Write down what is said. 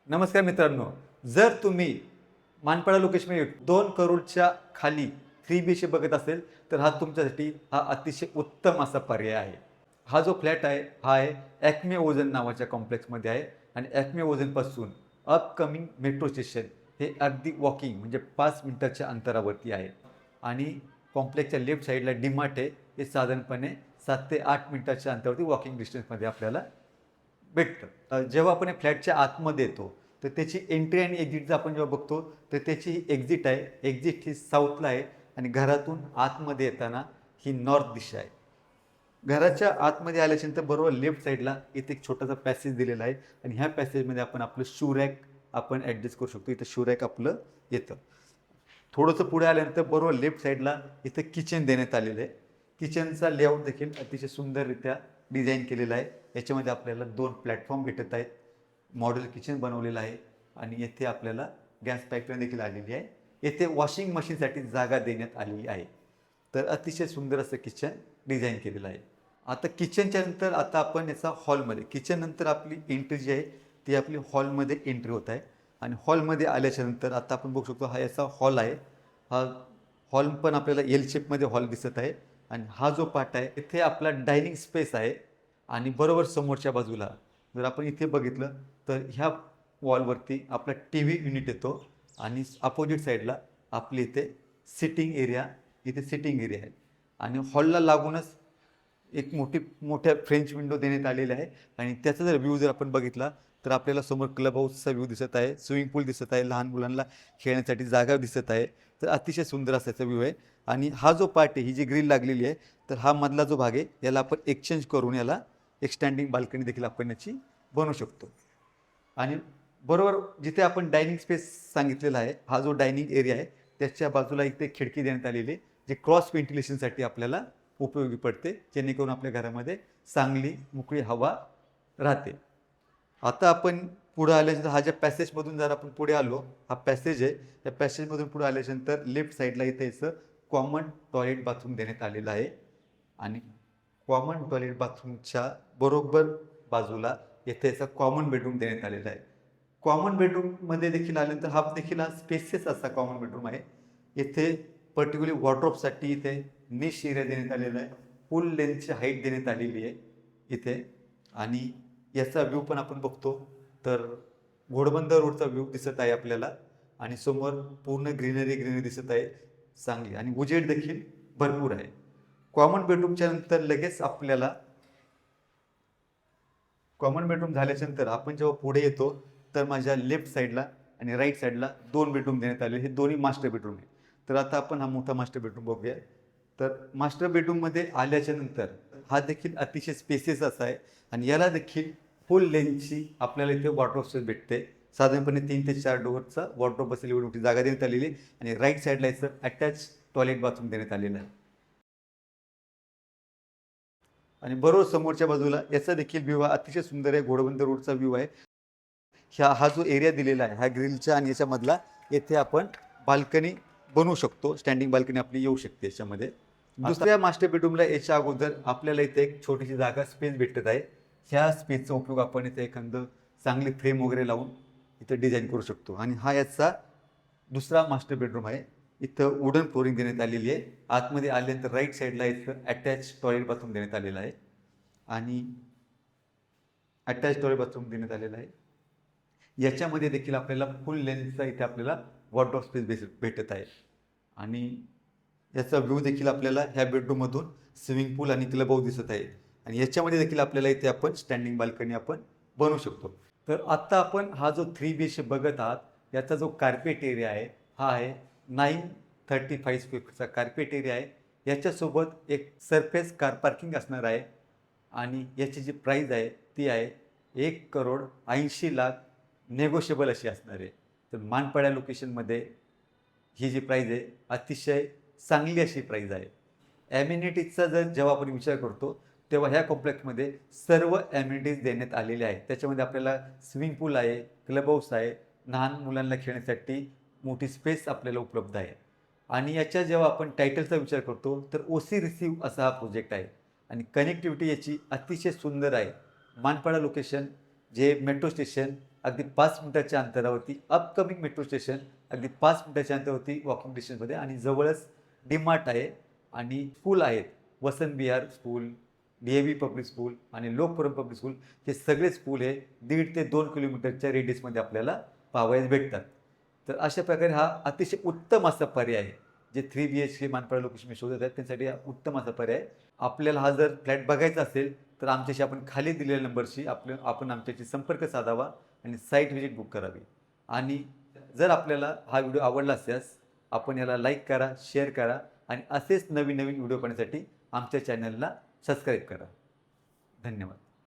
नमस्कार मित्रांनो. जर तुम्ही मानपाडा लोकेशनमध्ये 2 करोडच्या खाली 3 BHK बघत असेल, तर हा तुमच्यासाठी अतिशय उत्तम असा पर्याय आहे. हा जो फ्लॅट आहे, हा आहे ॲक्मे ओझोन नावाच्या कॉम्प्लेक्समध्ये आहे आणि ॲक्मे ओझोनपासून अपकमिंग मेट्रो स्टेशन हे अगदी वॉकिंग म्हणजे 5 मिनिटाच्या अंतरावरती आहे आणि कॉम्प्लेक्सच्या लेफ्ट साईडला डी-मार्ट आहे. हे साधारणपणे 7 ते 8 मिनिटाच्या अंतरावरती वॉकिंग डिस्टन्समध्ये आपल्याला भेटतं. जेव्हा आपण फ्लॅटच्या आतमध्ये येतो, तर त्याची एंट्री आणि एक्झिट आपण जेव्हा बघतो, तर त्याची ही एक्झिट आहे. एक्झिट ही साऊथला आहे आणि घरातून आतमध्ये येताना ही नॉर्थ दिशा आहे. घराच्या आतमध्ये आल्याच्यानंतर बरोबर लेफ्ट साईडला इथे एक छोटासा पॅसेज दिलेला आहे आणि ह्या पॅसेजमध्ये आपण आपलं शू रॅक आपण ॲडजस्ट करू शकतो. इथं शू रॅक आपलं येतं. थोडंसं पुढे आल्यानंतर बरोबर लेफ्ट साईडला इथं किचन देण्यात आलेलं आहे. किचनचा लेआउट देखील अतिशय सुंदररित्या डिझाईन केलेला आहे. याच्यामध्ये आपल्याला 2 प्लॅटफॉर्म भेटत आहेत. मॉड्युलर किचन बनवलेलं आहे आणि येथे आपल्याला गॅस पाईपलाईन देखील आलेली आहे. येथे वॉशिंग मशीनसाठी जागा देण्यात आलेली आहे. तर अतिशय सुंदर असं किचन डिझाईन केलेलं आहे. आता किचनच्या नंतर आता आपण याचा हॉलमध्ये किचन नंतर आपली एंट्री जी आहे ती आपली हॉलमध्ये एंट्री होत आहे आणि हॉलमध्ये आल्याच्यानंतर आता आपण बघू शकतो हा याचा हॉल आहे. हा हॉल पण आपल्याला एल शेपमध्ये हॉल दिसत आहे आणि हा जो पार्ट आहे इथे आपला डायनिंग स्पेस आहे आणि बरोबर समोरच्या बाजूला जर आपण इथे बघितलं तर ह्या वॉलवरती आपला टी व्ही युनिट येतो आणि अपोजिट साईडला आपली इथे सिटिंग एरिया इथे सिटिंग एरिया आहे आणि हॉलला लागूनच एक मोठ्या फ्रेंच विंडो देण्यात आलेली आहे आणि त्याचा जर व्ह्यू जर आपण बघितला तर आपल्याला समोर क्लब हाऊसचा व्ह्यू दिसत आहे, स्विमिंग पूल दिसत आहे, लहान मुलांना खेळण्यासाठी जागा दिसत आहे. तर अतिशय सुंदर असा व्ह्यू आहे आणि हा जो पार्ट आहे ही जी ग्रिल लागलेली आहे तर हा मधला जो भाग आहे याला आपण एक्सचेंज करून याला एक स्टँडिंग बाल्कनी देखील आपण याची बनवू शकतो. आणि बरोबर जिथे आपण डायनिंग स्पेस सांगितलेला आहे हा जो डायनिंग एरिया आहे त्याच्या बाजूला इथे खिडकी देण्यात आलेली आहे जे क्रॉस व्हेंटिलेशनसाठी आपल्याला उपयोगी पडते जेणेकरून आपल्या घरामध्ये चांगली मोकळी हवा राहते. आता आपण पुढे आल्यानंतर हा ज्या पॅसेजमधून जर आपण पुढे आलो हा पॅसेज आहे त्या पॅसेजमधून पुढे आल्यानंतर लेफ्ट साईडला इथे याचं कॉमन टॉयलेट बाथरूम देण्यात आलेलं आहे आणि कॉमन टॉयलेट बाथरूमच्या बरोबर बाजूला येथे याचा कॉमन बेडरूम देण्यात आलेला आहे. कॉमन बेडरूममध्ये देखील आल्यानंतर हा देखील हा स्पेसियस असा कॉमन बेडरूम आहे. येथे पर्टिक्युलर वॉर्डरोबसाठी इथे निश एरिया देण्यात आलेला आहे. फुल लेंथची हाईट देण्यात आलेली आहे इथे आणि याचा व्ह्यू पण आपण बघतो तर घोडबंदर रोडचा व्ह्यू दिसत आहे आपल्याला आणि समोर पूर्ण ग्रीनरी दिसत आहे चांगली आणि उजेड देखील भरपूर आहे. कॉमन बेडरूमच्या नंतर लगेच आपल्याला कॉमन बेडरूम झाल्याच्यानंतर आपण जेव्हा पुढे येतो तर माझ्या लेफ्ट साईडला आणि राईट साईडला 2 बेडरूम देण्यात आले. हे दोन्ही मास्टर बेडरूम आहे. तर आता आपण हा मोठा मास्टर बेडरूम बघूया. तर मास्टर बेडरूममध्ये आल्याच्या नंतर हा देखील अतिशय स्पेसियस असा आहे आणि याला देखील फुल लेंथची आपल्याला इथे वॉर्डरोब स्पेस भेटते. साधारणपणे 3 ते 4 डोअरचा वॉर्डरोब बसेल एवढी मोठी जागा देण्यात आलेली आहे आणि राईट साईडला याचं अटॅच टॉयलेट बाथरूम देण्यात आलेलं आहे. आणि बरोबर समोरच्या बाजूला याचा देखील व्ह्यू हा अतिशय सुंदर आहे. घोडबंदर रोडचा व्ह्यू आहे. हा जो एरिया दिलेला आहे ह्या ग्रिलच्या आणि याच्यामधला येथे आपण बाल्कनी बनवू शकतो. स्टँडिंग बाल्कनी आपली येऊ शकते याच्यामध्ये. दुसऱ्या मास्टर बेडरूमला याच्या अगोदर आपल्याला इथे एक छोटीशी जागा स्पेस भेटत आहे. ह्या स्पेसचा उपयोग आपण इथे एखादं चांगली फ्रेम वगैरे लावून इथं डिझाईन करू शकतो आणि हा याचा दुसरा मास्टर बेडरूम आहे. इथं वुडन फ्लोरिंग देण्यात आलेली आहे. आतमध्ये आल्यानंतर राईट साईडला इथं अटॅच टॉयलेट बाथरूम देण्यात आलेला आहे आणि अटॅच टॉयलेट बाथरूम देण्यात आलेला आहे. याच्यामध्ये देखील आपल्याला फुल लेंथचा इथे आपल्याला वॉर्डरोब स्पेस भेटत आहे आणि याचा व्ह्यू देखील आपल्याला ह्या बेडरूममधून स्विमिंग पूल आणि क्लब हाऊस दिसत आहे आणि याच्यामध्ये देखील आपल्याला इथे आपण स्टँडिंग बाल्कनी आपण बनवू शकतो. तर आत्ता आपण हा जो 3 BHK बघत आहात याचा जो कार्पेट एरिया आहे हा आहे 935 स्क्वेअर फीटचा कार्पेट एरिया आहे. याच्यासोबत एक सरफेस कार पार्किंग असणार आहे आणि याची जी प्राईज आहे ती आहे 1,80,00,000 नेगोशिएबल अशी असणार आहे. तर मानपाड्या लोकेशनमध्ये ही जी प्राईज आहे अतिशय चांगली अशी प्राईज आहे. ॲम्युनिटीजचा जेव्हा आपण विचार करतो तेव्हा ह्या कॉम्प्लेक्समध्ये सर्व ॲम्युनिटीज देण्यात आलेल्या आहेत. त्याच्यामध्ये आपल्याला स्विमिंग पूल आहे, क्लब हाऊस आहे, लहान मुलांना खेळण्यासाठी मोठी स्पेस आपल्याला उपलब्ध आहे आणि याच्या जेव्हा आपण टायटलचा विचार करतो तर ओसी रिसीव्ह असा हा प्रोजेक्ट आहे आणि कनेक्टिव्हिटी याची अतिशय सुंदर आहे. मानपाडा लोकेशन जे मेट्रो स्टेशन अगदी 5 मिनिटाच्या अंतरावरती अपकमिंग मेट्रो स्टेशन अगदी 5 मिनिटाच्या अंतरावरती वॉकिंग डिस्टन्समध्ये आणि जवळच डीमार्ट आहे आणि स्कूल आहेत. Vasant Vihar school, DAV public school आणि लोकपुरम पब्लिक स्कूल हे सगळे स्कूल हे 1.5 ते 2 किलोमीटरच्या रेडियसमध्ये आपल्याला पाहावयास भेटतात. तर अशा प्रकारे हा अतिशय उत्तम असा पर्याय आहे. जे 3 BHK मानपाडा लोकेशन शोधत आहेत त्यांच्यासाठी हा उत्तम असा पर्याय आहे. आपल्याला हा जर फ्लॅट बघायचा असेल तर आमच्याशी आपण खाली दिलेल्या नंबरशी आपण आमच्याशी संपर्क साधावा आणि साईट व्हिजिट बुक करावी. आणि जर आपल्याला हा व्हिडिओ आवडला असल्यास आपण याला लाईक करा, शेअर करा आणि असेच नवीन नवीन व्हिडिओ पाहण्यासाठी आमच्या चॅनलला सबस्क्राईब करा. धन्यवाद.